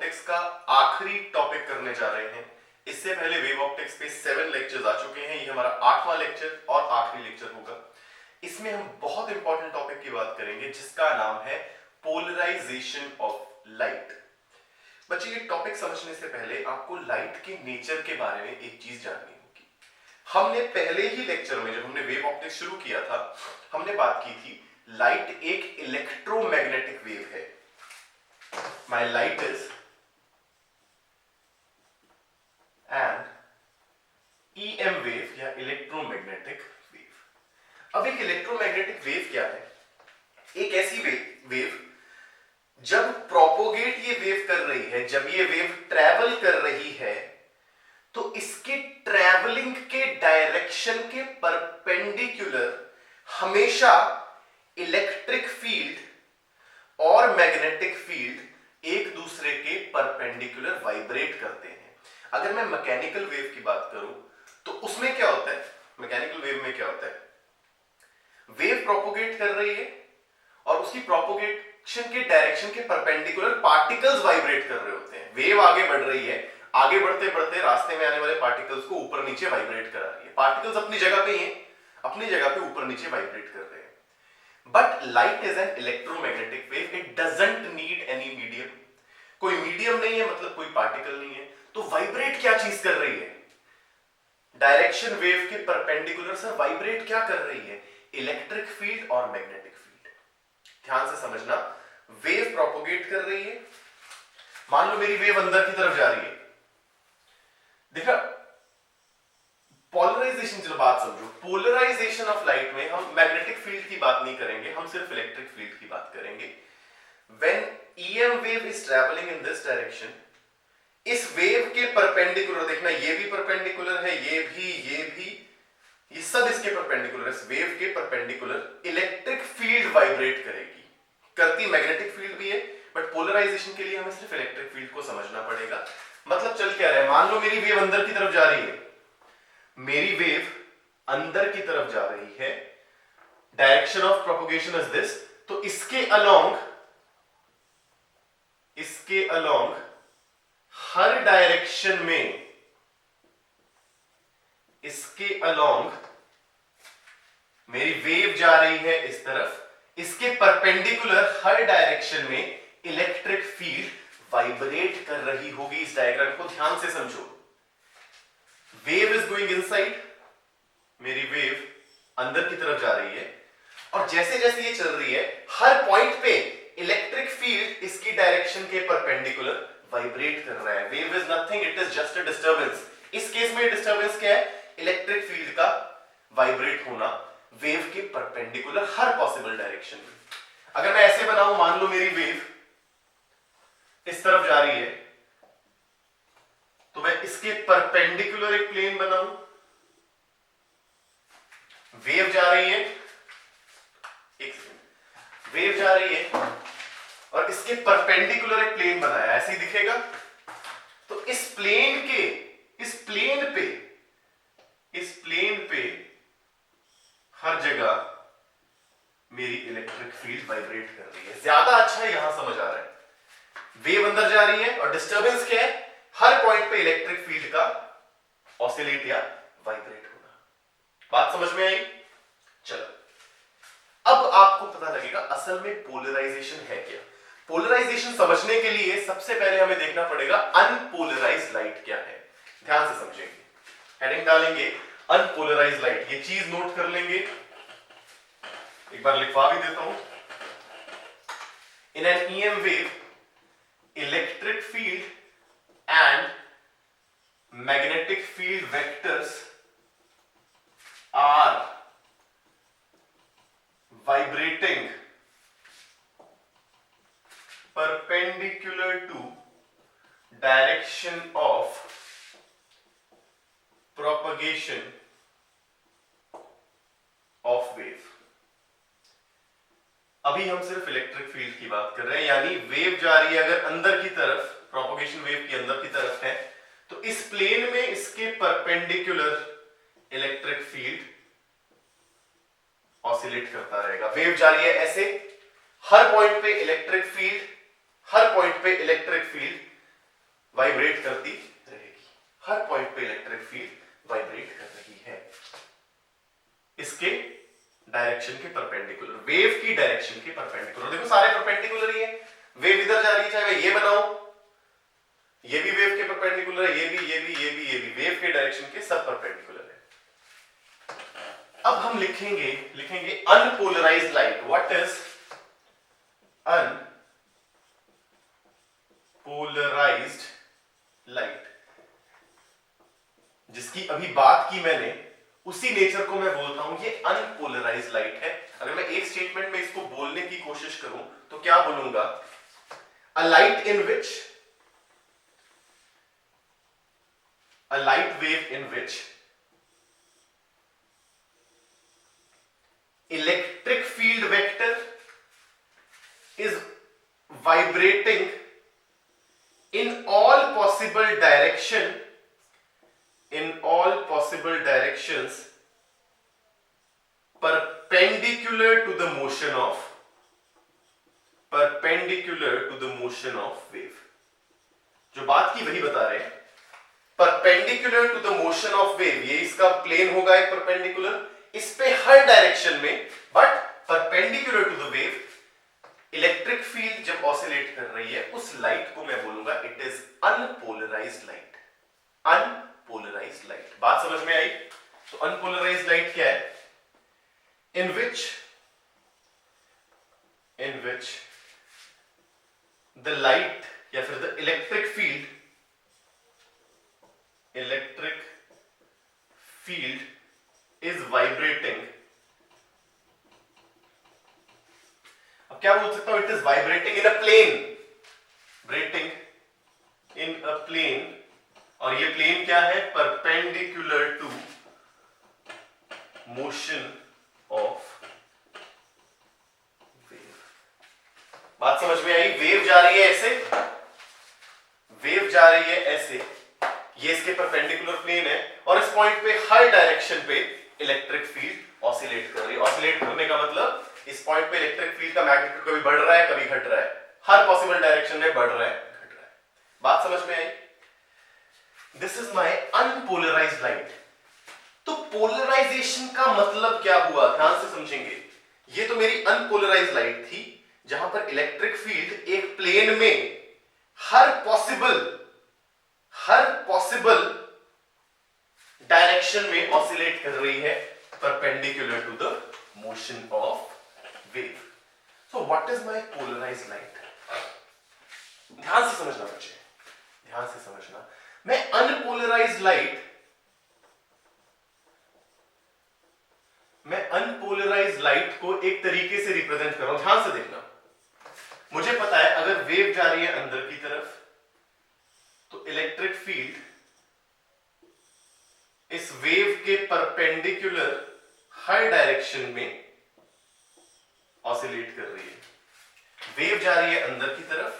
Optics का आखिरी topic करने जा रहे हैं। इससे पहले वेव ऑप्टिक्स पे 7 लेक्चर्स आ चुके हैं। ये हमारा 8वां लेक्चर और आखिरी लेक्चर होगा। इसमें हम बहुत इंपॉर्टेंट टॉपिक की बात करेंगे जिसका नाम है पोलराइजेशन ऑफ लाइट। बच्चे, ये टॉपिक समझने से पहले आपको लाइट के नेचर के बारे में एक चीज जाननी होगी। हमने पहले ही लेक्चर में, जब हमने वेव ऑप्टिक्स शुरू किया था, हमने बात की थी लाइट एक इलेक्ट्रोमैग्नेटिक वेव है। My light is an EM wave या इलेक्ट्रोमैग्नेटिक वेव। अब एक इलेक्ट्रोमैग्नेटिक वेव क्या है? एक ऐसी वेव जब प्रोपोगेट ये वेव कर रही है, जब ये वेव ट्रैवल कर रही है, तो इसके ट्रैवलिंग के डायरेक्शन के परपेंडिकुलर हमेशा इलेक्ट्रिक फील्ड और मैग्नेटिक फील्ड एक दूसरे के परपेंडिकुलर वाइब्रेट करते हैं। अगर मैं मैकेनिकल वेव की बात करूं तो उसमें क्या होता है? मैकेनिकल वेव में क्या होता है? वेव प्रोपोगेट कर रही है और उसकी प्रोपोगेशन के डायरेक्शन के परपेंडिकुलर पार्टिकल्स वाइब्रेट कर रहे होते हैं। वेव आगे बढ़ रही है, आगे बढ़ते बढ़ते रास्ते में आने वाले पार्टिकल्स को ऊपर नीचे वाइब्रेट करा रही है। पार्टिकल्स अपनी जगह पे ही हैं, अपनी जगह पे ऊपर नीचे वाइब्रेट कर रहे हैं। But light is an electromagnetic wave. It doesn't need any medium. कोई मीडियम नहीं है, मतलब कोई पार्टिकल नहीं है, तो वाइब्रेट क्या चीज कर रही है? डायरेक्शन वेव के परपेंडिकुलर से वाइब्रेट क्या कर रही है? इलेक्ट्रिक फील्ड और मैग्नेटिक फील्ड। ध्यान से समझना, वेव प्रोपोगेट कर रही है। मान लो मेरी वेव अंदर की तरफ जा रही है, देखा? पोलराइजेशन, चलो बात समझो। पोलराइजेशन ऑफ लाइट में हम मैग्नेटिक फील्ड की बात नहीं करेंगे, हम सिर्फ इलेक्ट्रिक फील्ड की बात करेंगे। When EM wave is travelling in this direction, इस वेव के परपेंडिकुलर, देखना ये भी परपेंडिकुलर है, ये भी, ये सब इसके परपेंडिकुलर, इस वेव के परपेंडिकुलर इलेक्ट्रिक फील्ड वाइब्रेट करेगी। करती मैग्नेटिक फील्ड भी है, बट पोलराइजेशन के लिए हमें सिर्फ इलेक्ट्रिक फील्ड को समझना पड़ेगा। मतलब चल क्या रहा है? मान लो मेरी वेव अंदर की तरफ जा रही है, मेरी वेव अंदर की तरफ जा रही है, direction of propagation is this, तो इसके अलोंग हर डायरेक्शन में, इसके अलोंग मेरी वेव जा रही है इस तरफ, इसके परपेंडिकुलर हर डायरेक्शन में इलेक्ट्रिक फील्ड वाइब्रेट कर रही होगी। इस डायग्राम को ध्यान से समझो। वेव इज गोइंग इनसाइड, मेरी वेव अंदर की तरफ जा रही है, और जैसे जैसे ये चल रही है, हर पॉइंट पे इलेक्ट्रिक फील्ड इसकी डायरेक्शन के परपेंडिकुलर वाइब्रेट कर रहा है। Wave is nothing, it is just a disturbance. इस केस में डिस्टर्बेंस क्या है? इलेक्ट्रिक फील्ड का वाइब्रेट होना वेव के परपेंडिकुलर हर पॉसिबल डायरेक्शन में। अगर मैं ऐसे बनाऊं, मान लो मेरी वेव इस तरफ जा रही है, तो मैं इसके परपेंडिकुलर एक प्लेन बनाऊं, वेव जा रही है, वेव जा रही है और इसके परपेंडिकुलर एक प्लेन बनाया, ऐसे ही दिखेगा। तो इस प्लेन पे हर जगह मेरी इलेक्ट्रिक फील्ड वाइब्रेट कर रही है। ज्यादा अच्छा यहां समझ आ रहा है। वेव अंदर जा रही है और डिस्टर्बेंस क्या है? हर पॉइंट पे इलेक्ट्रिक फील्ड का ऑसिलेट या वाइब्रेट होना। बात समझ में आई? चलो, अब आपको पता लगेगा असल में पोलराइजेशन है क्या। पोलराइजेशन समझने के लिए सबसे पहले हमें देखना पड़ेगा अनपोलराइज्ड लाइट क्या है। ध्यान से समझेंगे, हेडिंग डालेंगे अनपोलराइज्ड लाइट। ये चीज नोट कर लेंगे, एक बार लिखवा भी देता हूं। In an EM wave, electric field and magnetic field vectors are vibrating perpendicular to direction of propagation of wave। अभी हम सिर्फ इलेक्ट्रिक फील्ड की बात कर रहे हैं, यानी वेव जा रही है अगर अंदर की तरफ, प्रोपोगेशन वेव की अंदर की तरफ है, तो इस प्लेन में इसके परपेंडिकुलर इलेक्ट्रिक फील्ड ऑसिलेट करता रहेगा। वेव जा रही है ऐसे, हर पॉइंट पे इलेक्ट्रिक फील्ड वाइब्रेट करती रहेगी। हर पॉइंट पे इलेक्ट्रिक फील्ड वाइब्रेट कर रही है इसके डायरेक्शन के परपेंडिकुलर, वेव की डायरेक्शन के परपेंडिकुलर। देखो सारे परपेंडिकुलर ही है, वेव इधर जा रही है, चाहे मैं ये बनाऊं, ये भी वेव के परपेंडिकुलर है, ये भी वेव के डायरेक्शन के सब परपेंडिकुलर है। अब हम लिखेंगे unpolarised light. What is unpolarised light? जिसकी अभी बात की मैंने, उसी नेचर को मैं बोलता हूं ये अनपोलराइज्ड लाइट है। अगर मैं एक स्टेटमेंट में इसको बोलने की कोशिश करूं तो क्या बोलूंगा? A light wave in which electric field vector is vibrating in all possible directions perpendicular to the motion of wave। जो बात की वही बता रहे हैं, perpendicular to the motion of wave, ये इसका प्लेन होगा एक परपेंडिकुलर, इस पे हर डायरेक्शन में but perpendicular to the wave electric field जब ऑसिलेट कर रही है, उस लाइट को मैं बोलूंगा it is unpolarised light. Unpolarised light, बात समझ में आई? तो अनपोलराइज्ड लाइट क्या है? इन विच द लाइट या फिर the electric field is vibrating. अब क्या बोल सकता हूं? It is vibrating in a plane, और ये प्लेन क्या है? Perpendicular to motion of wave. बात समझ में आई? वेव जा रही है ऐसे, ये इसके परपेंडिकुलर प्लेन है, और इस पॉइंट पे हर डायरेक्शन पे इलेक्ट्रिक फील्ड ऑसिलेट कर रही है। ऑसिलेट करने का मतलब इस पॉइंट पे इलेक्ट्रिक फील्ड का मैग्नीट्यूड कभी बढ़ रहा है, कभी घट रहा है, हर पॉसिबल डायरेक्शन में बढ़ रहा है, घट रहा है। बात समझ में आई? This is my unpolarised light. तो पोलराइजेशन का मतलब क्या हुआ? ध्यान से समझेंगे। ये तो मेरी अनपोलराइज्ड लाइट थी, जहां पर इलेक्ट्रिक फील्ड एक प्लेन में हर पॉसिबल डायरेक्शन में ऑसिलेट कर रही है, perpendicular to the motion of wave। So what is my polarized light? ध्यान से समझना बच्चे, ध्यान से समझना। मैं अनपोलराइज्ड लाइट को एक तरीके से रिप्रेजेंट कर रहा हूं। ध्यान से देखना। मुझे पता है अगर वेव जा रही है अंदर की तरफ, तो इलेक्ट्रिक फील्ड इस वेव के परपेंडिकुलर हर डायरेक्शन में ऑसिलेट कर रही है। वेव जा रही है अंदर की तरफ,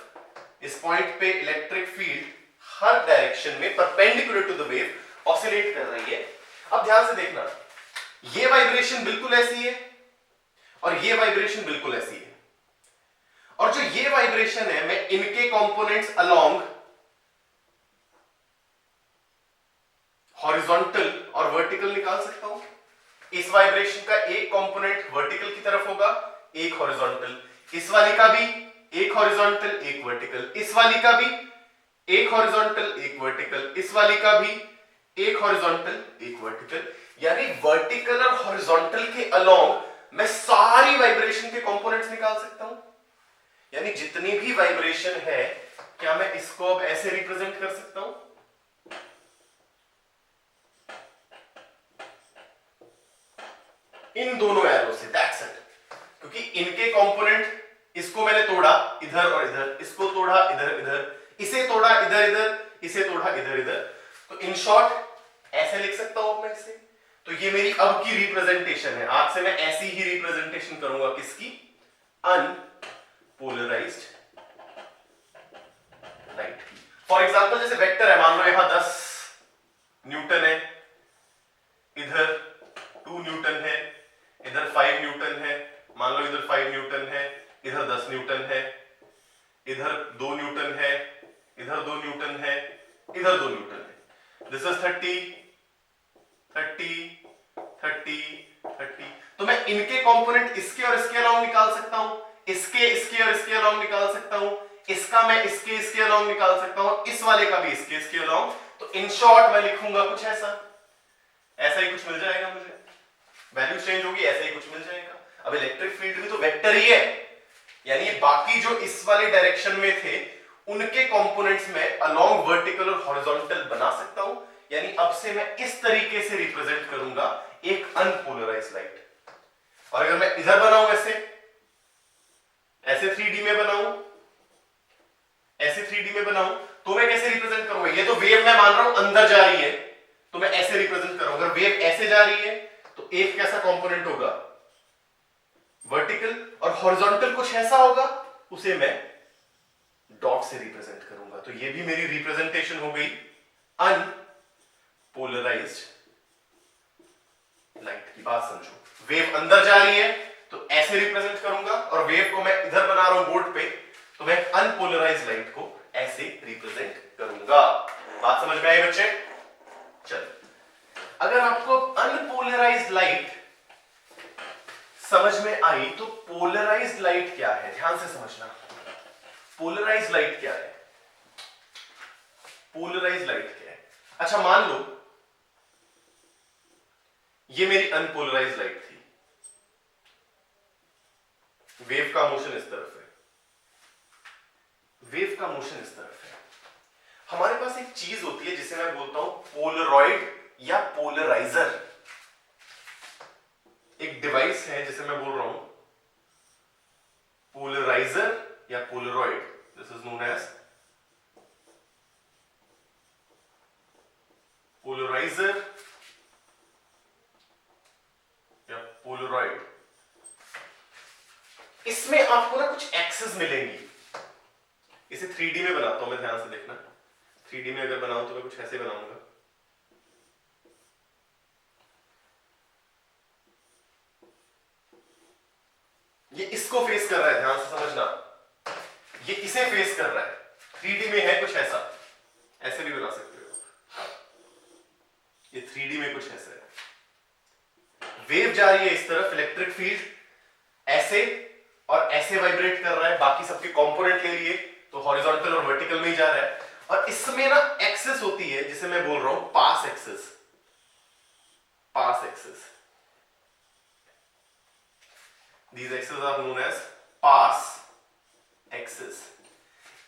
इस पॉइंट पे इलेक्ट्रिक फील्ड हर डायरेक्शन में perpendicular to the wave oscillate कर रही है। अब ध्यान से देखना, ये वाइब्रेशन बिल्कुल ऐसी है और ये वाइब्रेशन बिल्कुल ऐसी है, और जो ये वाइब्रेशन है मैं इनके कंपोनेंट्स अलोंग हॉरिजॉन्टल और वर्टिकल निकाल सकता हूं। इस वाइब्रेशन का एक कंपोनेंट वर्टिकल की तरफ होगा, एक हॉरिजॉन्टल, इस वाली का भी एक हॉरिजॉन्टल एक वर्टिकल, इस वाली का भी एक हॉरिजॉन्टल एक वर्टिकल, इस वाली का भी एक हॉरिजॉन्टल एक वर्टिकल। यानी वर्टिकल और हॉरिजॉन्टल के अलोंग मैं सारी वाइब्रेशन के कंपोनेंट्स निकाल सकता हूं। यानी जितनी भी वाइब्रेशन है, क्या मैं इसको अब ऐसे रिप्रेजेंट कर सकता हूं? इन दोनों एरो से, दैट्स इट। क्योंकि इनके कंपोनेंट, इसको मैंने तोड़ा इधर और इधर, इसको तोड़ा इधर इधर, इसे तोड़ा इधर इधर, इसे तोड़ा इधर इधर, तो इन शॉर्ट ऐसे लिख सकता हूं मैं इसे। तो ये मेरी अब की रिप्रेजेंटेशन है। आज से मैं ऐसी ही रिप्रेजेंटेशन करूंगा, किसकी? अनपोलराइज्ड लाइट की। फॉर एग्जांपल जैसे वेक्टर है, मान लो यहां 10 न्यूटन है, इधर 2 न्यूटन है, इधर 5 न्यूटन है, मान लो इधर 5 न्यूटन है, इधर 10 न्यूटन है, इधर 2 न्यूटन है, इधर 2 न्यूटन है, इधर 2 न्यूटन है। This is 30 30 30 30। तो मैं इनके कंपोनेंट इसके और इसके अलोंग निकाल सकता हूं, इसके और इसके अलोंग निकाल सकता हूं, इसका मैं इसके अलोंग निकाल सकता हूं, इस वाले का भी इसके अलोंग। तो इन शॉर्ट मैं लिखूंगा कुछ ऐसा ही कुछ मिल जाएगा मुझे, वैल्यू चेंज होगी, ऐसा ही कुछ मिल जाएगा। अब इलेक्ट्रिक फील्ड भी तो वेक्टर ही है, यानी बाकी जो इस वाले डायरेक्शन में थे उनके कंपोनेंट्स में अलोंग वर्टिकल और हॉरिजॉन्टल बना सकता हूं। यानी अब से मैं इस तरीके से रिप्रेजेंट करूंगा एक अनपोलराइज्ड लाइट। और अगर मैं इधर बनाऊं ऐसे 3D में बनाऊं, ऐसे 3D में बनाऊं, तो मैं कैसे रिप्रेजेंट करूंगा? ये तो वेव मैं मान रहा हूं अंदर जा रही है, तो मैं ऐसे रिप्रेजेंट करूंगा। अगर वेव ऐसे जा रही है तो एक कैसा कंपोनेंट होगा? वर्टिकल। और हॉरिजॉन्टल कुछ ऐसा होगा, उसे मैं डॉट से रिप्रेजेंट करूंगा। तो ये भी मेरी रिप्रेजेंटेशन हो गई अनपोलराइज्ड लाइट की। बात समझो, वेव अंदर जा रही है तो ऐसे रिप्रेजेंट करूंगा, और वेव को मैं इधर बना रहा हूं बोर्ड पे, तो मैं अनपोलराइज्ड लाइट को ऐसे रिप्रेजेंट करूंगा। बात समझ में आई बच्चे? चलो, अगर आपको अनपोलराइज्ड लाइट समझ में आई तो पोलराइज्ड लाइट क्या है ध्यान से समझना। पोलराइज्ड लाइट क्या है? पोलराइज्ड लाइट क्या है? अच्छा, मान लो ये मेरी अनपोलराइज्ड लाइट थी, वेव का मोशन इस तरफ है, वेव का मोशन इस तरफ है। हमारे पास एक चीज होती है जिसे मैं बोलता हूं पोलरॉइड या पोलराइजर। एक डिवाइस है जिसे मैं बोल रहा हूं पोलराइजर या polaroid. This is known as polarizer या पोलरॉइड। इसमें आपको ना कुछ एक्सेस मिलेंगी। इसे 3D में बनाता हूं मैं, ध्यान से देखना। 3D में अगर बनाऊं तो मैं कुछ ऐसे बनाऊंगा। ये इसको फेस कर रहा है, ध्यान से समझना। ये इसे फेस कर रहा है, 3D में है कुछ ऐसा, ऐसे भी बना सकते हो। ये 3D में कुछ ऐसा है। वेव जा रही है इस तरफ, इलेक्ट्रिक फील्ड ऐसे और ऐसे वाइब्रेट कर रहा है, बाकी सबके कंपोनेंट ले लिए तो हॉरिजॉन्टल और वर्टिकल में ही जा रहा है। और इसमें ना एक्सेस होती है जिसे मैं बोल रहा हूं pass axes. Pass axes, these axes are known as pass axis।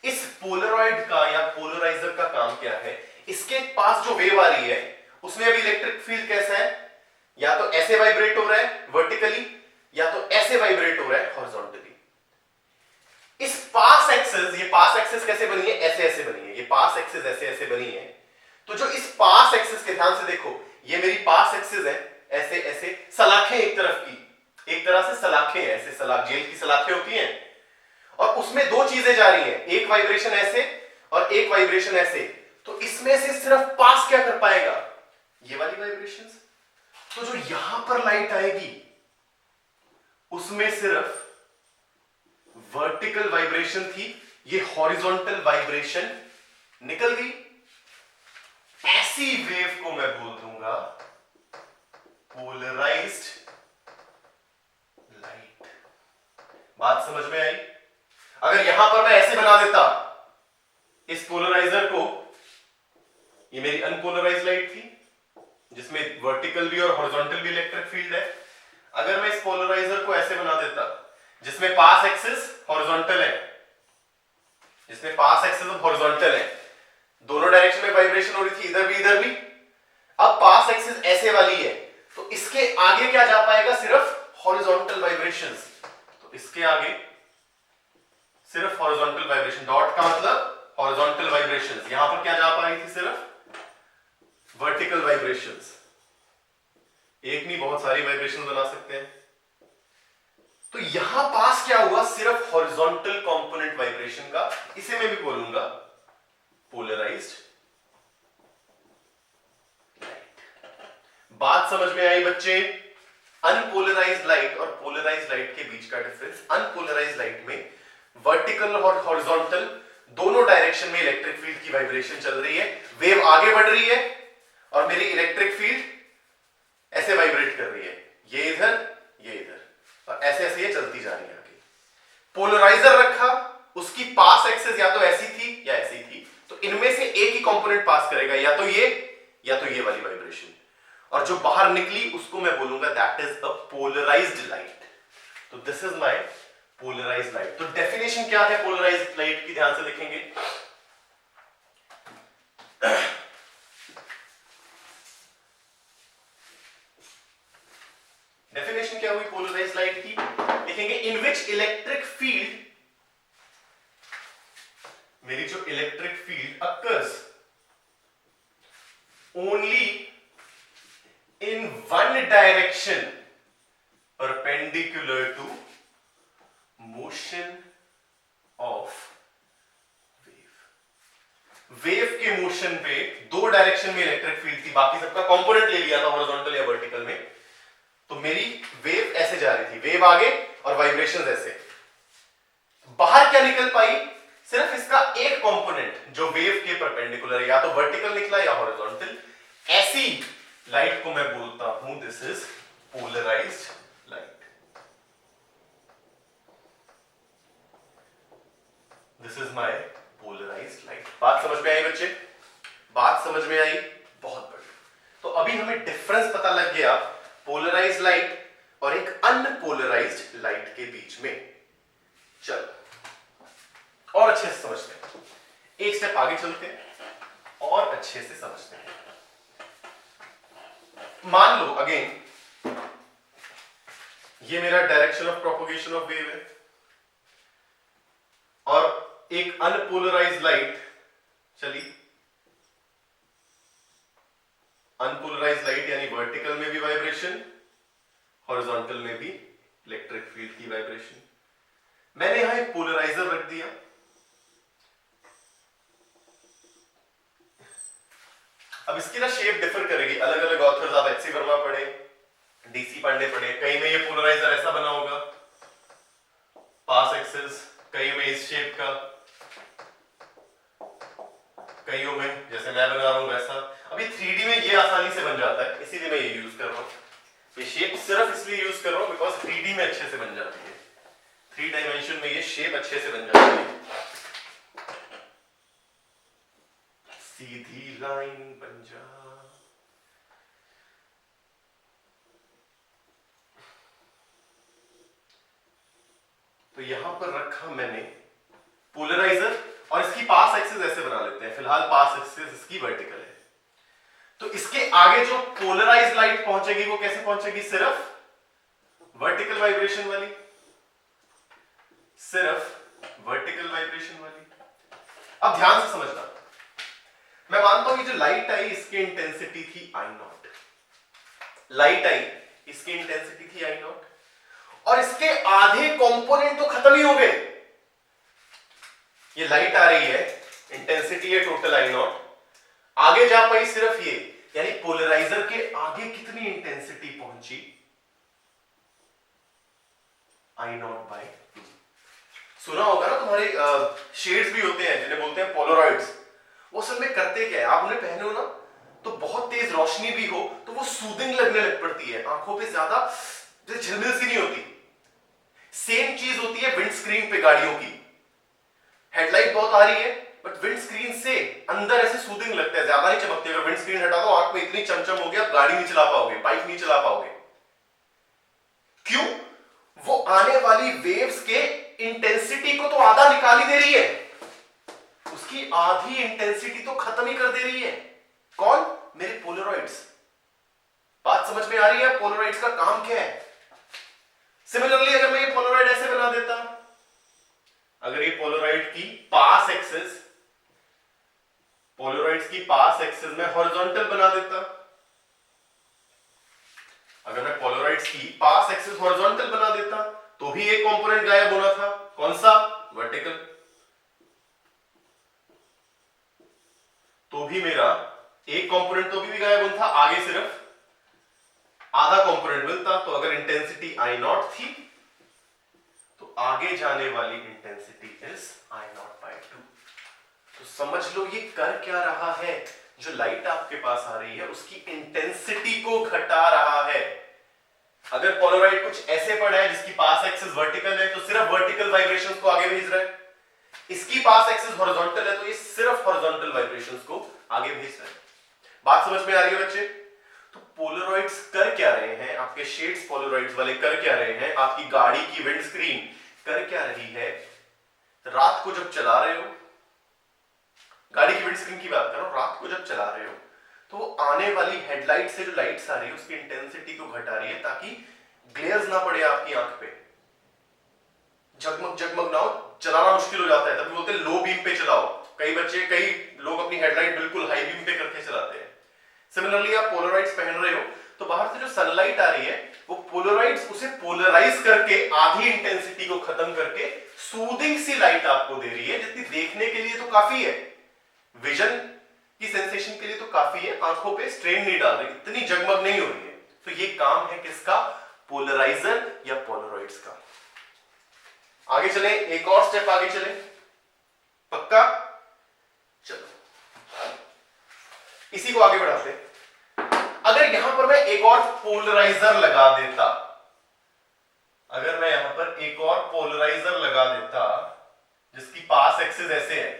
इस पोलरॉइड का या पोलराइजर का काम क्या है? इसके पास जो वेव आ रही है उसमें अभी इलेक्ट्रिक फील्ड कैसा है? या तो ऐसे वाइब्रेट हो रहा है वर्टिकली, या तो ऐसे वाइब्रेट हो रहा है हॉरिजॉन्टली। इस पास एक्सिस, ये पास एक्सिस कैसे बनी है? ऐसे ऐसे बनी है। ये पास एक्सिस ऐसे ऐसे बनी है। तो जो इस पास एक्सिस के, ध्यान से देखो, ये मेरी पास एक्सिस है, ऐसे ऐसे सलाखें एक तरफ की, एक तरह से सलाखें हैं, ऐसे सलाख, जेल की सलाखें होती हैं, और उसमें दो चीजें जा रही हैं, एक वाइब्रेशन ऐसे और एक वाइब्रेशन ऐसे। तो इसमें से सिर्फ पास क्या कर पाएगा? ये वाली वाइब्रेशंस। तो जो यहां पर लाइट आएगी उसमें सिर्फ वर्टिकल वाइब्रेशन थी, ये हॉरिजॉन्टल वाइब्रेशन निकल गई। ऐसी वेव को मैं बोल दूंगा पोलराइज्ड लाइट। बात समझ में आई? अगर यहां पर मैं ऐसे बना देता इस पोलराइजर को, ये मेरी अनपोलराइज्ड लाइट थी जिसमें वर्टिकल भी और हॉरिजॉन्टल भी इलेक्ट्रिक फील्ड है। अगर मैं इस पोलराइजर को ऐसे बना देता जिसमें पास एक्सिस हॉरिजॉन्टल है, जिसमें पास एक्सिस हॉरिजॉन्टल है, दोनों डायरेक्शन में वाइब्रेशन हो रही थी, इधर भी इधर भी। अब पास एक्सिस ऐसे वाली है तो इसके आगे क्या जा पाएगा? सिर्फ हॉरिजॉन्टल वाइब्रेशंस। तो इसके आगे सिर्फ हॉरिजॉन्टल वाइब्रेशन, डॉट का मतलब हॉरिजॉन्टल वाइब्रेशंस। यहां पर क्या जा पा रही थी? सिर्फ वर्टिकल वाइब्रेशंस। एक नहीं, बहुत सारी वाइब्रेशंस बना सकते हैं। तो यहां पास क्या हुआ? सिर्फ हॉरिजॉन्टल कंपोनेंट वाइब्रेशन का। इसे मैं भी बोलूंगा पोलराइज्ड लाइट। बात समझ में आई बच्चे? अनपोलराइज्ड लाइट और पोलराइज्ड लाइट के बीच का डिफरेंस। अनपोलराइज्ड लाइट में वर्टिकल और हॉरिजॉन्टल दोनों डायरेक्शन में इलेक्ट्रिक फील्ड की वाइब्रेशन चल रही है, वेव आगे बढ़ रही है और मेरी इलेक्ट्रिक फील्ड ऐसे वाइब्रेट कर रही है, ये इधर ये इधर, और ऐसे ऐसे ये चलती जा रही है आगे। पोलराइजर रखा, उसकी पास एक्सिस या तो ऐसी थी या ऐसी थी, तो इनमें से एक ही कंपोनेंट पास करेगा, या तो ये वाली वाइब्रेशन, और जो बाहर निकली उसको मैं बोलूंगा that is a polarised light. तो this is my polarised light. तो डेफिनेशन क्या है पोलराइज्ड लाइट की, ध्यान से देखेंगे। डेफिनेशन क्या हुई पोलराइज्ड लाइट की, लिखेंगे इन विच इलेक्ट्रिक फील्ड, मेरी जो electric field occurs only in one direction perpendicular to motion of wave के मोशन पे दो डायरेक्शन में इलेक्ट्रिक फील्ड थी, बाकी सबका कंपोनेंट ले लिया था हॉरिजॉन्टल या वर्टिकल में, तो मेरी वेव ऐसे जा रही थी, वेव आगे और वाइब्रेशंस ऐसे, बाहर क्या निकल पाई, सिर्फ इसका एक कंपोनेंट जो वेव के परपेंडिकुलर, या तो वर्टिकल निकला या हॉरिजॉन्टल। ऐसी लाइट को मैं बोलता हूं this is polarised light. This is my polarised light. बात समझ में आई बच्चे? बात समझ में आई? बहुत बढ़िया। तो अभी हमें डिफरेंस पता लग गया पोलराइज्ड लाइट और एक अनपोलराइज्ड लाइट के बीच में। चलो और अच्छे से समझते हैं, एक स्टेप आगे चलते हैं और अच्छे से समझते हैं। मान लो अगेन ये मेरा direction of propagation of wave है और एक अनपोलराइज्ड लाइट चली। अनपोलराइज्ड लाइट यानी वर्टिकल में भी वाइब्रेशन, हॉरिजॉन्टल में भी इलेक्ट्रिक फील्ड की वाइब्रेशन। मैंने यहां एक पोलराइजर रख दिया, अब इसकी ना शेप डिफर करेगी, अलग अलग ऑथर्स, आप एच सी वर्मा पढ़े, डीसी पांडे पढ़े, कई में ये पोलराइजर ऐसा बना होगा पास एक्सिस, कई में इस शेप का, कईयों में जैसे मैं बना रहा हूं वैसा। अभी 3D में ये आसानी से बन जाता है, इसीलिए मैं ये यूज कर रहा हूं। ये शेप सिर्फ इसलिए यूज कर रहा हूं बिकॉज 3D में अच्छे से बन जाती है, 3 डायमेंशन में ये शेप अच्छे से बन जाती है। सीधी लाइन बन जा, तो यहां पर रखा मैंने पोलराइजर और इसकी पास एक्सिस ऐसे बना लेते हैं, फिलहाल पास एक्सिस इसकी वर्टिकल है। तो इसके आगे जो पोलराइज्ड लाइट पहुंचेगी वो कैसे पहुंचेगी, सिर्फ वर्टिकल वाइब्रेशन वाली, सिर्फ वर्टिकल वाइब्रेशन वाली। अब ध्यान से समझना, मैं मानता हूं कि जो लाइट आई इसकी इंटेंसिटी थी आई नॉट, लाइट आई इसकी इंटेंसिटी थी आई नॉट, और इसके आधे कंपोनेंट तो खत्म ही हो गए। ये लाइट आ रही है, इंटेंसिटी है टोटल आई नॉट, आगे जा पाई सिर्फ ये, यानी पोलराइजर के आगे कितनी इंटेंसिटी पहुंची, आई नॉट बाय 2। सुना होगा ना तुम्हारे शेड्स भी होते हैं जिन्हें बोलते हैं पोलराइड्स, वो असल में करते क्या है, आप उन्हें पहने हो ना तो बहुत तेज रोशनी भी हो तो वो सूदिंग लगने लग पड़ती है, आंखों पे ज्यादा झिलमिल सी नहीं होती। सेम चीज होती है विंड स्क्रीन पे गाड़ियों की, हेडलाइट बहुत आ रही है बट विंड स्क्रीन से अंदर ऐसे सूदिंग लगता है, ज्यादा नहीं चमकती। अगर विंड स्क्रीन हटा दो आंख में इतनी चमचम होगी आप गाड़ी नहीं चला पाओगे, बाइक नहीं चला पाओगे। क्यों? वो आने वाली वेव्स के इंटेंसिटी को तो आधा निकाल ही दे रही है, उसकी आधी इंटेंसिटी तो खत्म ही कर दे रही है। कौन? मेरे पोलराइड्स। बात समझ में आ रही है? पोलराइड्स का काम क्या है? सिमिलरली अगर मैं ये पोलराइड ऐसे बना देता, अगर ये पोलराइड की पास एक्सिस, पोलराइड्स की पास एक्सिस में हॉरिजॉन्टल बना देता, अगर मैं पोलराइड्स की पास एक्सिस हॉरिजॉन्टल बना देता तो भी एक कंपोनेंट गायब होना था, कौन सा? वर्टिकल। तो भी मेरा एक कंपोनेंट तो भी गायब होता, आगे सिर्फ आधा कंपोनेंट मिलता। तो अगर इंटेंसिटी आई नॉट थी तो आगे जाने वाली intensity is I naught by 2। समझ लो ये कर क्या रहा है, जो लाइट आपके पास आ रही है उसकी इंटेंसिटी को घटा रहा है। अगर पोलराइड कुछ ऐसे पड़ा है जिसकी पास एक्सिस वर्टिकल है तो सिर्फ वर्टिकल वाइब्रेशंस को आगे भेज रहा है, इसकी पास एक्सिस हॉरिजॉन्टल है तो ये सिर्फ हॉरिजॉन्टल वाइब्रेशंस को आगे भेज रहा है। बात समझ में आ रही है बच्चे? तो पोलराइड्स कर क्या रहे हैं, आपके शेड्स पोलराइड्स वाले कर क्या रहे हैं, आपकी गाड़ी की विंड स्क्रीन कर क्या रही है? रात को जब चला रहे हो, गाड़ी की विंड स्क्रीन की बात कर रहा हूं, रात को जब चला रहे हो तो आने वाली हेडलाइट से जो लाइट्स आ रही है उसकी इंटेंसिटी को घटा रही है ताकि ग्लेयर्स ना पड़े आपकी आंख पे, जगमग जगमग ना हो, चलाना मुश्किल हो जाता है। तभी बोलते हैं लो बीम पे चलाओ। कई लोग अपनी हेडलाइट बिल्कुल हाई बीम पे करके चलाते हैं। सिमिलरली आप पोलराइड्स पहन रहे हो तो बाहर से जो सनलाइट आ रही है वो पोलराइड्स उसे पोलराइज करके आधी इंटेंसिटी को खत्म करके सूदिंग सी लाइट आपको दे रही है, जितनी देखने के लिए तो काफी है, विजन की सेंसेशन के लिए तो काफी है, आंखों पे स्ट्रेन नहीं डाल रही, इतनी जगमग नहीं हो रही है। तो ये काम है किसका? पोलराइजर या पोलराइड्स का। आगे चले, एक और स्टेप आगे चले, पक्का? चलो इसी को आगे बढ़ाते। अगर यहां पर मैं एक और पोलराइजर लगा देता, अगर मैं यहां पर एक और पोलराइजर लगा देता जिसकी पास एक्सिस ऐसे है,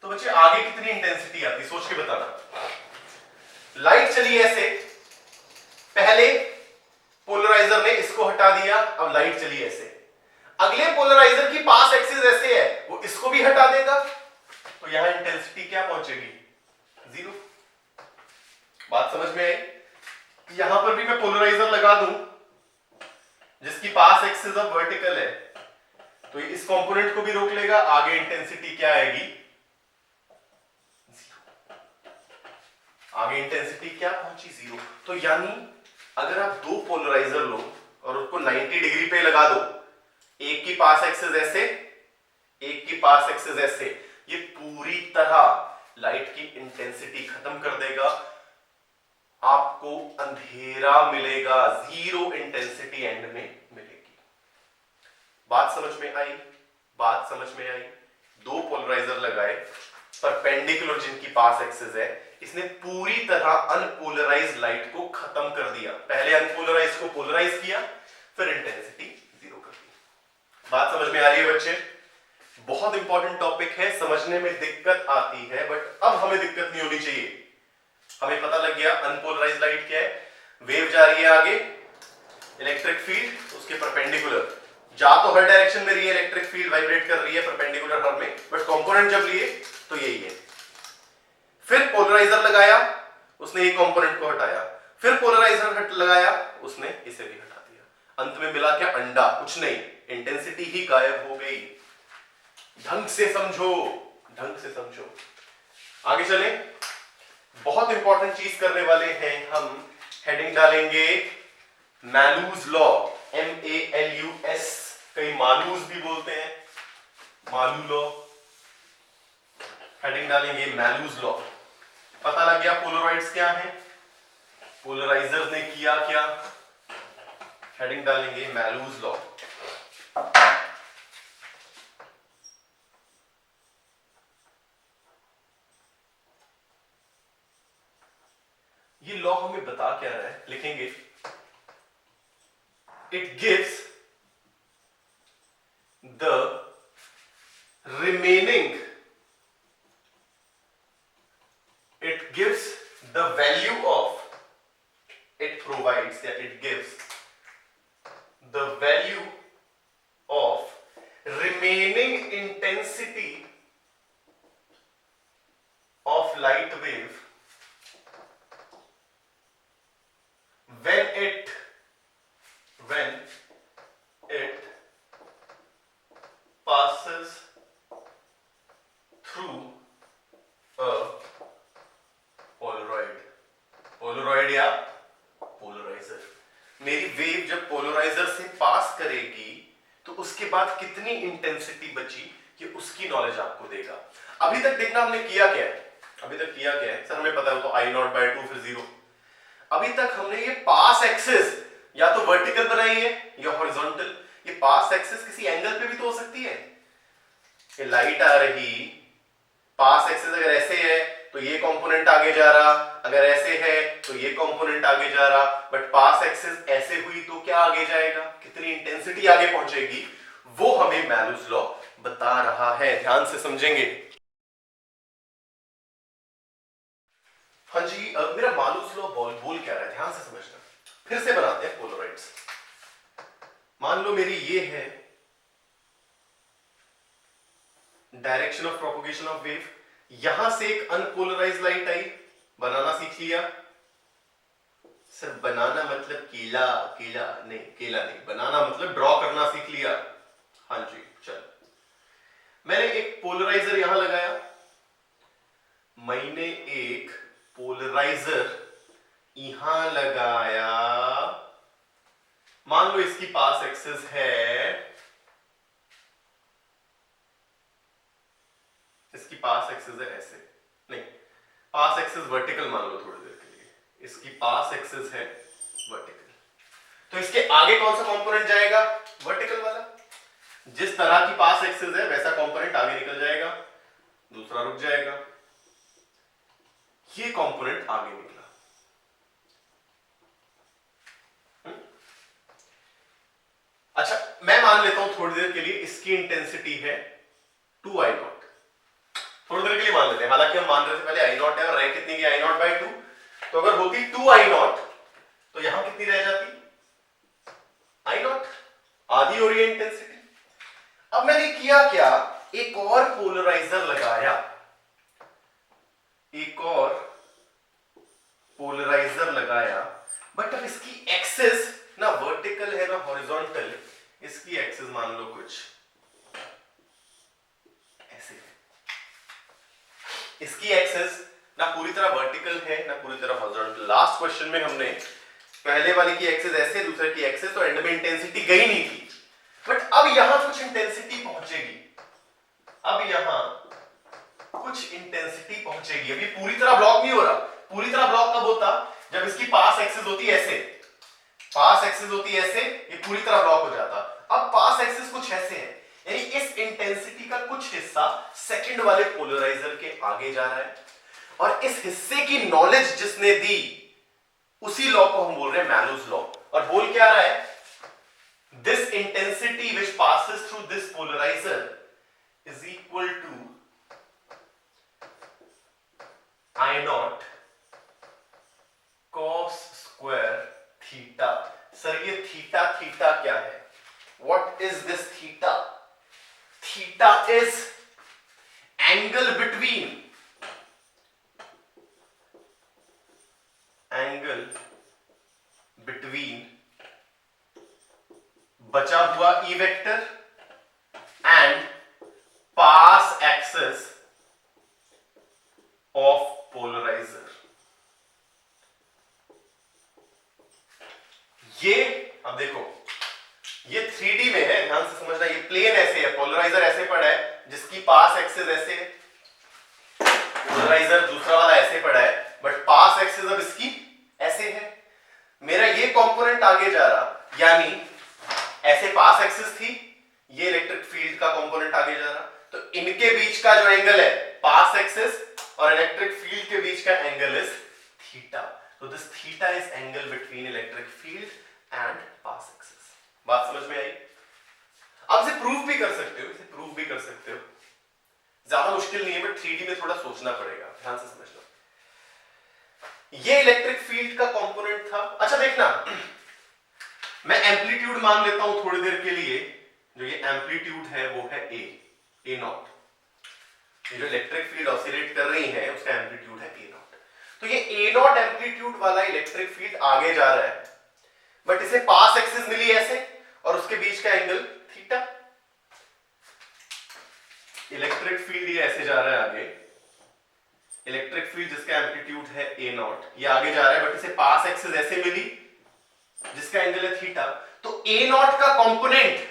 तो बच्चे आगे कितनी इंटेंसिटी आती, सोच के बताना। लाइट चली ऐसे, पहले पोलराइजर ने इसको हटा दिया, अब लाइट चली ऐसे, अगले पोलराइजर की पास एक्सिस ऐसे है, वो इसको भी हटा देगा, तो यहां इंटेंसिटी क्या पहुंचेगी? 0। बात समझ में आई? यहां पर भी मैं पोलराइजर लगा दूं जिसकी पास एक्सिस अब वर्टिकल है, तो इस कंपोनेंट को भी रोक लेगा, आगे इंटेंसिटी क्या आएगी? 0। आगे इंटेंसिटी क्या पहुंची? 0। तो यानी अगर आप दो पोलराइजर लो और उसको 90 डिग्री पे लगा दो, एक की पास एक्सिस ऐसे, एक की पास एक्सिस ऐसे, ये पूरी तरह लाइट की इंटेंसिटी खत्म कर देगा, आपको अंधेरा मिलेगा, 0 इंटेंसिटी एंड में मिलेगी। बात समझ में आई? बात समझ में आई? दो पोलराइजर लगाए परपेंडिकुलर जिनकी पास एक्सिस है, इसने पूरी तरह अनपोलराइज्ड लाइट को खत्म कर दिया, पहले अनपोलराइज को पोलराइज किया, फिर इंटेंसिटी 0 कर दी। बात समझ में आ रही है बच्चे? बहुत इंपॉर्टेंट टॉपिक है, समझने में दिक्कत आती है बट अब हमें दिक्कत नहीं होनी चाहिए। हमें पता लग गया अनपोलराइज्ड लाइट क्या है, वेव जा रही है आगे, इलेक्ट्रिक फील्ड उसके परपेंडिकुलर, जा तो हर डायरेक्शन में रही है, इलेक्ट्रिक फील्ड वाइब्रेट कर रही है परपेंडिकुलर हर में, बट कंपोनेंट जब लिए तो यही है। फिर पोलराइजर लगाया, उसने ये कंपोनेंट को हटाया, फिर पोलराइजर लगाया, उसने इसे भी हटा दिया, अंत में मिला क्या? अंडा, कुछ नहीं, इंटेंसिटी ही गायब हो गई। ढंग से समझो, ढंग से समझो। आगे चले, बहुत इंपॉर्टेंट चीज करने वाले हैं हम, हेडिंग डालेंगे मैलूज लॉ, MALUS, कई मालूज भी बोलते हैं, मालू लॉ, हेडिंग डालेंगे मैलूज लॉ। पता लग गया पोलराइड्स क्या है, पोलराइजर्स ने किया क्या, हेडिंग डालेंगे मैलूज लॉ। ये लॉ हमें बता क्या रहा है, लिखेंगे it gives the remaining, it gives the value of, it provides, yeah, it gives the value of remaining intensity of light wave when it passes through a Polaroid या polariser. मेरी wave जब polariser से पास करेगी तो उसके बाद कितनी intensity बची ये उसकी नॉलेज आपको देगा। अभी तक देखना हमने किया क्या है, अभी तक किया क्या है सर, हमें पता है तो I0/2 फिर 0। अभी तक हमने ये पास एक्सिस या तो वर्टिकल बनाई है या हॉरिजॉन्टल। ये पास एक्सिस किसी एंगल पे भी तो हो सकती है, ये लाइट आ रही, पास एक्सिस अगर ऐसे है तो ये कंपोनेंट आगे जा रहा, अगर ऐसे है तो ये कंपोनेंट आगे जा रहा, बट पास एक्सिस ऐसे हुई तो क्या आगे जाएगा, कितनी इंटेंसिटी आगे पहुंचेगी, वो हमें मैलूस लॉ बता रहा है। ध्यान से समझेंगे। हाँ जी, मेरा मालूस लॉ बोल क्या रहा है, ध्यान से समझना। फिर से बनाते हैं पोलराइड्स। मान लो मेरी ये है direction of propagation of wave, यहां से एक अनपोलराइज्ड लाइट आई, बनाना सीख लिया। सर बनाना मतलब केला, केला नहीं, केला नहीं, बनाना मतलब ड्रॉ करना सीख लिया। हाँ जी, चल मैंने एक पोलराइजर यहां लगाया, मैंने एक पोलराइजर यहां लगाया। मान लो इसकी पास एक्सिस है, इसकी पास एक्सिस है ऐसे, नहीं पास एक्सिस वर्टिकल मान लो थोड़ी देर के लिए, इसकी पास एक्सिस है वर्टिकल, तो इसके आगे कौन सा कंपोनेंट जाएगा, वर्टिकल वाला। जिस तरह की पास एक्सिस है वैसा कंपोनेंट आगे निकल जाएगा, दूसरा रुक जाएगा, ये कंपोनेंट आगे निकला। अच्छा मैं मान लेता हूं थोड़ी देर के लिए इसकी इंटेंसिटी है 2I0, थोड़ी देर के लिए मान लेते हैं, हालांकि हम मान रहे थे पहले I0 है और रैंक कितनी की I0/2, तो अगर होती 2I0 तो यहां कितनी रह जाती, I0, आधी हो रही है इंटेंसिटी। अब मैंने किया क्या, एक और पोलराइजर लगाया, एक और पोलराइजर लगाया, बट अब इसकी एक्सिस ना वर्टिकल है ना हॉरिजॉन्टल, इसकी एक्सिस मान लो कुछ ऐसे, इसकी एक्सिस ना पूरी तरह वर्टिकल है ना पूरी तरह हॉरिजॉन्टल। लास्ट क्वेश्चन में हमने पहले वाले की एक्सिस ऐसे, दूसरे की एक्सिस, तो एंड में इंटेंसिटी गई नहीं थी, बट अब यहां कुछ इंटेंसिटी पहुंचेगी, अब यहां कुछ इंटेंसिटी पहुंचेगी। अभी पूरी तरह ब्लॉक नहीं हो रहा, पूरी तरह ब्लॉक कब होता, जब इसकी पास एक्सिस होती ऐसे, पास एक्सिस होती ऐसे, ये पूरी तरह ब्लॉक हो जाता। अब पास एक्सिस कुछ ऐसे है, यानी इस इंटेंसिटी का कुछ हिस्सा सेकंड वाले पोलराइजर के आगे जा रहा है, और इस हिस्से की नॉलेज जिसने दी उसी लॉ को हम बोल रहे हैं मैलूस लॉ। और बोल क्या रहा है, this intensity which passes through this polariser is equal to I0 cos square theta. Sir ये थीटा, थीटा क्या है, what is this theta? Theta is angle between बचा हुआ E vector and pass axis of polariser. ये अब देखो ये 3D में है, ध्यान से समझना, ये प्लेन ऐसे है, पोलराइजर ऐसे पड़ा है जिसकी पास एक्सिस ऐसे है, पोलराइजर दूसरा वाला ऐसे पड़ा है, बट पास एक्सिस अब इसकी ऐसे है। मेरा ये कंपोनेंट आगे जा रहा, यानी ऐसे पास एक्सिस थी, ये इलेक्ट्रिक फील्ड का कंपोनेंट आगे जा रहा, तो इनके बीच का जो एंगल है पास एक्सिस और इलेक्ट्रिक फील्ड के बीच का एंगल इज थीटा। तो this theta is angle between electric field and pass axis. बात समझ में आई? आप इसे प्रूव भी कर सकते हो, इसे प्रूव भी कर सकते हो, ज्यादा मुश्किल नहीं है, बट 3D में थोड़ा सोचना पड़ेगा, ध्यान से समझना। ये इलेक्ट्रिक फील्ड का कंपोनेंट था। अच्छा देखना, मैं एम्पलीट्यूड मान लेता हूं थोड़ी देर के लिए, जो ये एम्पलीट्यूड है वो है ए नॉट। ये जो इलेक्ट्रिक फील्ड ऑसिलेट कर रही है उसका एम्पलीट्यूड है ए नॉट। तो ये ए नॉट एम्पलीट्यूड वाला इलेक्ट्रिक फील्ड आगे जा रहा है, बट इसे पास एक्सिस मिली ऐसे और उसके बीच का एंगल थीटा। इलेक्ट्रिक फील्ड ये ऐसे जा रहा है आगे, इलेक्ट्रिक फील्ड जिसका एम्पलीट्यूड है ए नॉट, ये आगे जा रहा है, बट इसे पास एक्सिस ऐसे मिली जिसका एंगल है थीटा। तो ए नॉट का कंपोनेंट,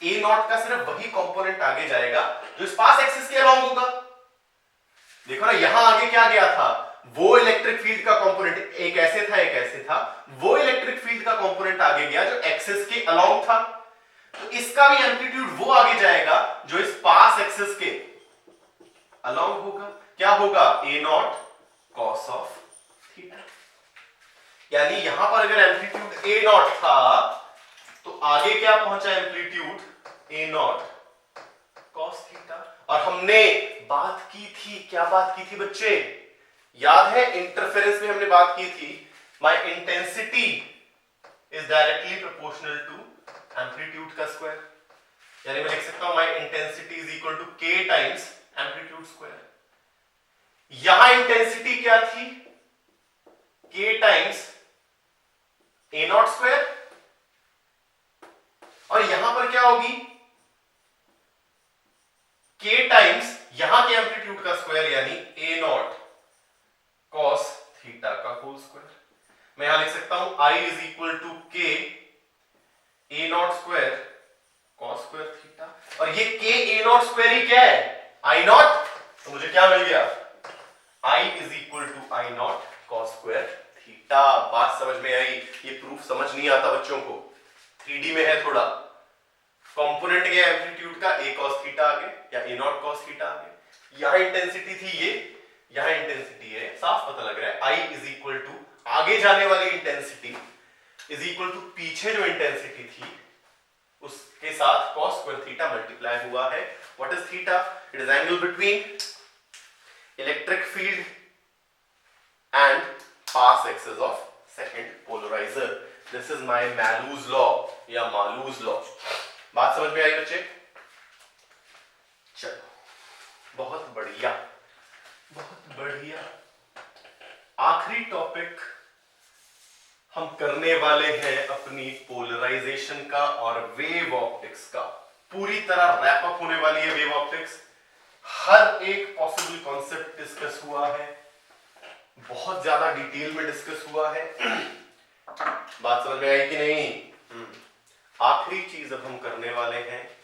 ए नॉट का सिर्फ वही कंपोनेंट आगे जाएगा जो इस पास एक्सिस के अलोंग होगा। देखो ना, यहां आगे क्या गया था, वो इलेक्ट्रिक फील्ड का कंपोनेंट, एक ऐसे था एक ऐसे था, वो इलेक्ट्रिक फील्ड का कंपोनेंट आगे गया जो एक्सिस के अलोंग था। तो इसका भी एम्पलीट्यूड वो आगे जाएगा जो इस पास एक्सिस के अलोंग होगा। क्या होगा? ए नॉट कॉस ऑफ थीटा। यानी यहां पर अगर एम्पलीट्यूड ए नॉट था तो आगे क्या पहुंचा amplitude A not cos theta. और हमने बात की थी, क्या बात की थी बच्चे? याद है इंटरफेरेंस में हमने बात की थी, my intensity is directly proportional to amplitude का स्क्वायर। यानी मैं लिख सकता हूं my intensity is equal to k times amplitude square. यहां इंटेंसिटी क्या थी? के टाइम्स ए नॉट स्क्वायर। और यहां पर क्या होगी? के टाइम्स यहां के एम्पलीट्यूड का स्क्वायर यानी ए नॉट कॉस थीटा का होल स्क्वायर। मैं यहां लिख सकता हूं I is equal to k A naught square cos square theta. और ये के ए नॉट स्क्वायर ही क्या है? I naught. तो मुझे क्या मिल गया? I is equal to I naught cos square theta. बात समझ में आई? ये प्रूफ समझ नहीं आता बच्चों को, 3D में है थोड़ा। कंपोनेंट गया एम्पलीट्यूड का, ए कॉस थीटा आ गए या ए नॉट कॉस थीटा आ गए। यहां इंटेंसिटी थी ये, यहां इंटेंसिटी है, साफ पता लग रहा है। I इज इक्वल टू आगे जाने वाली इंटेंसिटी इज इक्वल टू पीछे जो इंटेंसिटी थी उसके साथ कॉस स्क्वायर थीटा मल्टीप्लाई हुआ है। What is theta? It is angle between electric field and pass axis of second polariser. This is my Malus law या मालूज लॉ। बात समझ में आई बच्चे? चलो, बहुत बढ़िया, बहुत बढ़िया। आखिरी टॉपिक हम करने वाले हैं अपनी पोलराइजेशन का और वेव ऑप्टिक्स का। पूरी तरह रैप अप होने वाली है वेव ऑप्टिक्स। हर एक पॉसिबल कॉन्सेप्ट डिस्कस हुआ है, बहुत ज्यादा डिटेल में डिस्कस हुआ है। बात समझ में आई कि नहीं? आखिरी चीज अब हम करने वाले हैं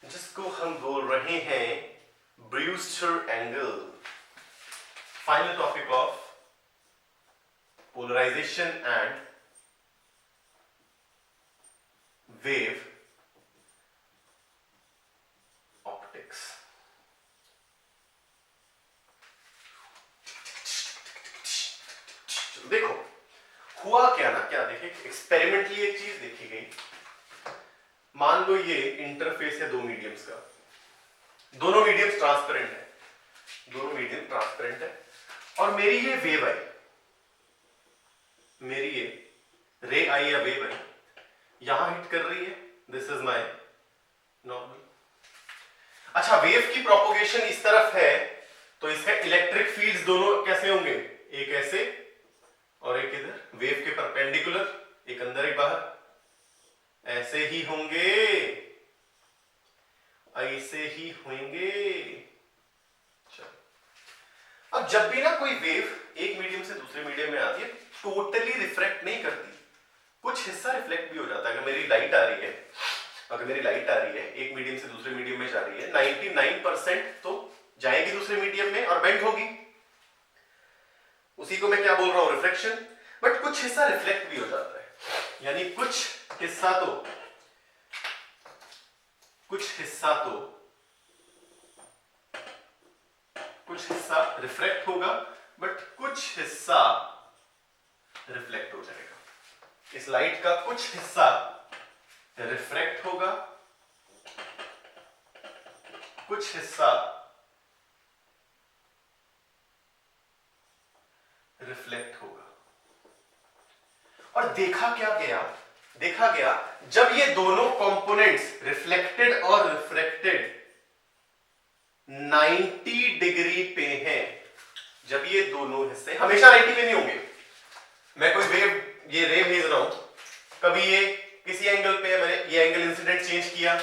जिसको हम बोल रहे हैं Brewster angle. Final topic of polarisation and wave optics. देखो हुआ क्या ना, क्या देखे, एक्सपेरिमेंटली एक चीज देखी गई। मान लो ये इंटरफेस है दो मीडियम्स का, दोनों मीडियम्स ट्रांसपेरेंट है, दोनों मीडियम ट्रांसपेरेंट है, और मेरी ये वेव आई, मेरी ये रे आई या वेव आई यहां हिट कर रही है। This is my normal. अच्छा, वेव की प्रोपोगेशन इस तरफ है तो इसका इलेक्ट्रिक फील्ड्स दोनों कैसे होंगे? एक ऐसे और एक इधर, वेव के परपेंडिकुलर, एक अंदर एक बाहर, ऐसे ही होंगे, ऐसे ही होंगे। अब जब भी ना कोई वेव एक मीडियम से दूसरे मीडियम में आती है, टोटली रिफ्लेक्ट नहीं करती, कुछ हिस्सा रिफ्लेक्ट भी हो जाता है। अगर मेरी लाइट आ रही है, अगर मेरी लाइट आ रही है एक मीडियम से दूसरे मीडियम में जा रही है, 99% तो जाएगी दूसरे मीडियम में और बेंड होगी, उसी को मैं क्या बोल रहा हूं? रिफ्लेक्शन। बट कुछ हिस्सा रिफ्लेक्ट भी हो जाता है, यानी कुछ हिस्सा रिफ्लेक्ट होगा, बट कुछ हिस्सा रिफ्लेक्ट हो जाएगा। इस लाइट का कुछ हिस्सा रिफ्रैक्ट होगा, कुछ हिस्सा रिफ्लेक्ट होगा। और देखा गया जब ये दोनों कंपोनेंट्स रिफ्लेक्टेड और रिफ्रैक्टेड 90 डिग्री पे हैं, जब ये दोनों हिस्से हमेशा 90 पे नहीं होंगे, मैं कोई वेव, ये रे भेज रहा हूं, कभी ये किसी एंगल पे, मैंने ये एंगल इंसिडेंट चेंज किया,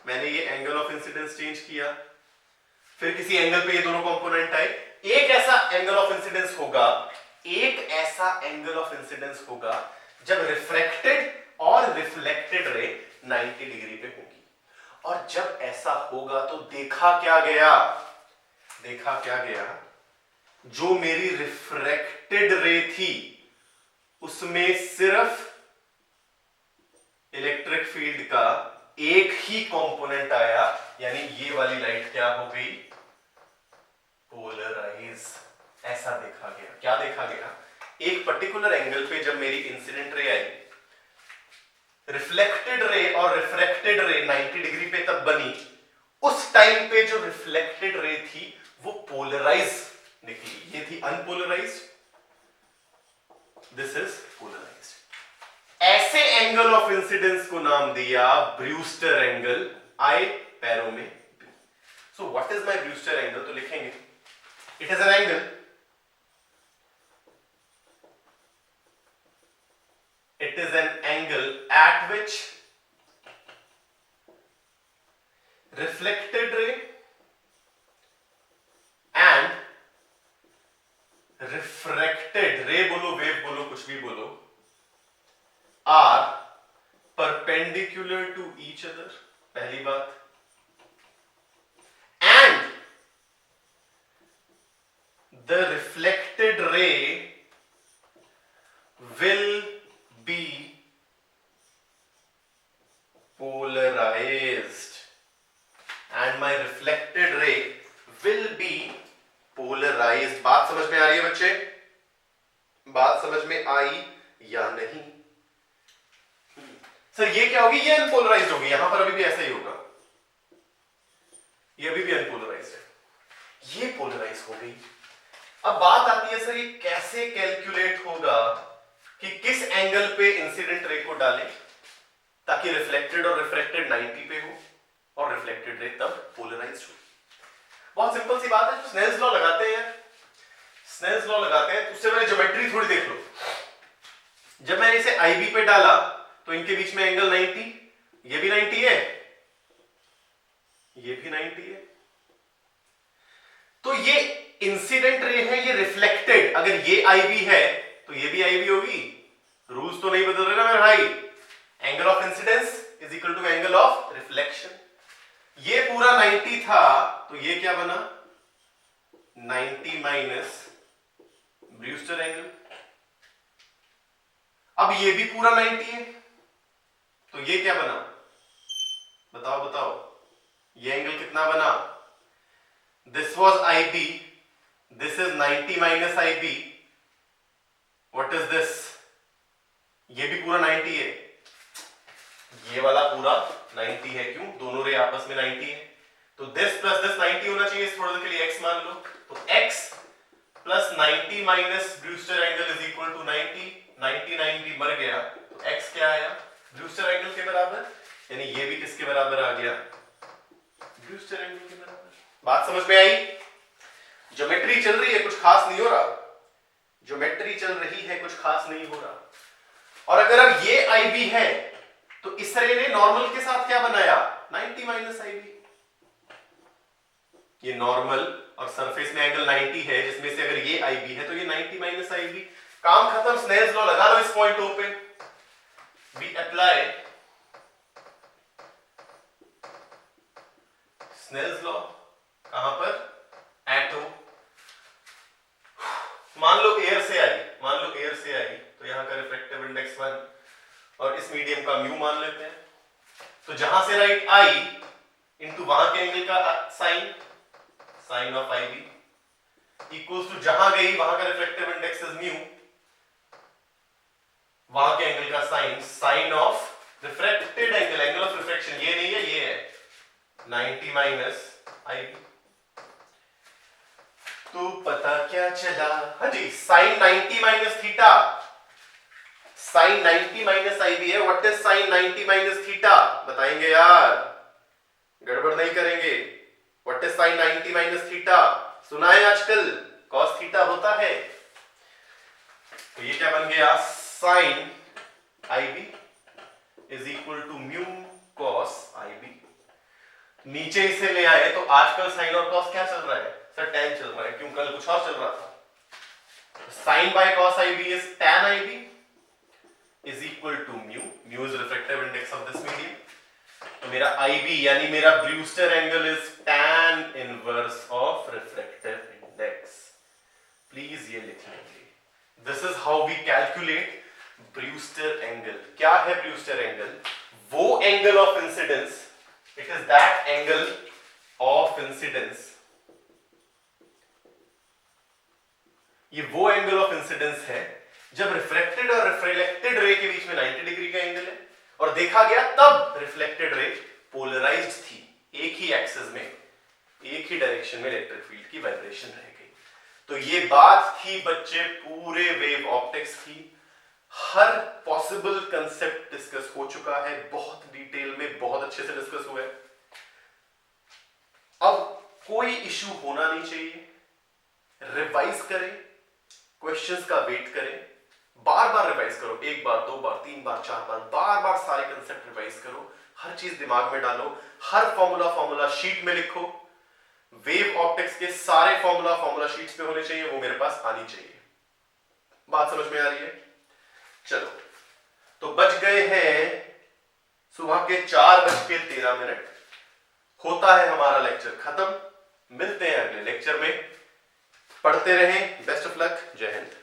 मैंने ये एंगल ऑफ इंसिडेंस चेंज किया, फिर किसी एंगल पे ये दोनों कंपोनेंट आए, एक ऐसा एंगल ऑफ इंसिडेंस होगा जब रिफ्रैक्टेड और रिफ्लेक्टेड रे 90 डिग्री पे होगी। और जब ऐसा होगा तो देखा क्या गया, जो मेरी रिफ्रैक्टेड रे थी उसमें सिर्फ इलेक्ट्रिक फील्ड का एक ही कंपोनेंट आया, यानी ये वाली लाइट क्या हो गई, पोलराइज। ऐसा देखा गया। क्या देखा गया, एक पर्टिकुलर एंगल पे जब मेरी इंसिडेंट रे आई, रिफ्लेक्टेड रे और रिफ्रैक्टेड रे 90 डिग्री पे तब बनी, उस टाइम पे जो रिफ्लेक्टेड रे थी वो पोलराइज निकली, ये थी अनपोलराइज्ड, दिस इज पोलराइज्ड। ऐसे एंगल ऑफ इंसिडेंस को नाम दिया ब्रूस्टर एंगल, आई पैरों में B. So what is my Brewster angle, तो लिखेंगे it is an angle, it is an angle at which reflected ray and refracted ray बोलो, wave बोलो, कुछ भी बोलो, are perpendicular to each other, पहली बात, and the reflected ray will be polarized and my reflected ray will be polarized। बात समझ में आ रही है बच्चे, बात समझ में आई या नहीं? सर ये क्या होगी, ये अनपोलराइज्ड होगी, यहां पर अभी भी ऐसा ही होगा, ये अभी भी अनपोलराइज्ड है, ये पोलराइज हो गई। अब बात आती है सर ये कैसे कैलकुलेट होगा कि किस एंगल पे इंसिडेंट रे को डालें ताकि रिफ्लेक्टेड और रिफ्रैक्टेड 90 पे हो और रिफ्लेक्टेड रे तब पोलराइज्ड हो। बहुत सिंपल सी बात है, स्नेल्स लॉ लगाते हैं यार, स्नेल्स लॉ लगाते हैं। उससे पहले ज्योमेट्री थोड़ी देख लो। जब मैंने इसे आईबी पे डाला तो इनके बीच में एंगल 90, ये भी 90 है, ये भी 90 है, तो ये इंसिडेंट रे है, ये रिफ्लेक्टेड, अगर ये आईबी है तो ये भी आईबी होगी, रूल्स तो नहीं बदल रहे ना मेरे भाई। Angle of incidence is equal to angle of reflection. ये पूरा 90 था तो ये क्या बना, 90 माइनस ब्रूस्टर एंगल। अब ये भी पूरा 90 है तो ये क्या बना, बताओ बताओ, ये एंगल कितना बना, this was IB, this is 90 minus IB, what is this, ये भी पूरा 90 है, ये वाला पूरा 90 है, क्यों, दोनों रे आपस में 90 है, तो दिस प्लस दिस 90 होना चाहिए, थोड़ी देर के लिए x मान लो, तो x plus 90 minus Brewster angle is equal to 90, 90 90 मर गया, तो x क्या आया, ब्रूस्टर एंगल के बराबर, यानी ये भी किसके बराबर आ गया, ब्रूस्टर एंगल के बराबर। बात समझ में आई? ज्योमेट्री चल रही है, कुछ खास नहीं हो रहा, ज्योमेट्री चल रही है, कुछ खास नहीं हो रहा। और अगर अब ये आईबी है तो इस रे ने नॉर्मल के साथ क्या बनाया, 90 माइनस आईबी, ये नॉर्मल और सरफेस में एंगल 90 है, जिसमें से अगर ये आईबी है तो ये 90 माइनस आईबी, काम खत्म, स्नेल्स लॉ लगा लो इस पॉइंट ओ पे, वी अप्लाई स्नेल्स लॉ, कहां पर, एट ओ। मान लो एयर से आई, मान लो एयर से आई, तो यहां का रिफ्रैक्टिव इंडेक्स 1 और इस मीडियम का म्यू मान लेते हैं, तो जहां से राइट आई इंटू वहां के एंगल का sine, sine of I B equals to जहां गई वहां का रिफ्रैक्टिव इंडेक्स इज म्यू, वहां के एंगल का sine, sine of refracted angle, angle of refraction ये नहीं है, ये है 90 माइनस आई बी। तो पता क्या चला, हाँ जी, sine 90 minus theta, sine 90 minus I B है, what is sine 90 minus theta, बताएंगे यार, गड़बड़ नहीं करेंगे, what is sine 90 minus theta, सुना है आजकल कॉस थीटा होता है, तो ये क्या बन गया, sine I B is equal to mu cos I B. नीचे इसे ले आए तो आजकल साइन और कॉस क्या चल रहा है, सर tan चल रहा है, क्यों, कल कुछ और चल रहा था, sine by cos I B is tan I B is equal to mu, mu is refractive index of this medium, तो मेरा आई बी यानी मेरा Brewster angle is tan inverse of refractive index, please ये लिख लेंगे, this is how we calculate Brewster angle. क्या है Brewster angle, वो angle of incidence, it is that angle of incidence, ये वो एंगल ऑफ इंसिडेंस है जब रिफ्लेक्टेड और रिफ्लेक्टेड रे के बीच में 90 डिग्री का एंगल है, और देखा गया तब रिफ्लेक्टेड रे पोलराइज्ड थी, एक ही एक्सिस में, एक ही डायरेक्शन में इलेक्ट्रिक फील्ड की वाइब्रेशन रह गई। तो ये बात थी बच्चे पूरे वेव ऑप्टिक्स की। हर पॉसिबल कंसेप्ट डिस्कस हो चुका है, बहुत डिटेल में, बहुत अच्छे से डिस्कस हुआ है। अब कोई इश्यू होना नहीं चाहिए, रिवाइज करें, क्वेश्चंस का वेट करें, बार बार रिवाइज करो, एक बार, दो बार, तीन बार, चार बार, बार बार सारे कंसेप्ट रिवाइज करो, हर चीज दिमाग में डालो, हर फॉर्मूला शीट में लिखो। वेव ऑप्टिक्स के सारे फॉर्मूला शीट्स पे होने चाहिए, वो मेरे पास आनी चाहिए। बात समझ में आ रही है? चलो, तो बज गए हैं सुबह के 4:13। होता है हमारा लेक्चर खत्म। मिलते हैं अगले लेक्चर में। पढ़ते रहें। Best of luck. जय हिंद।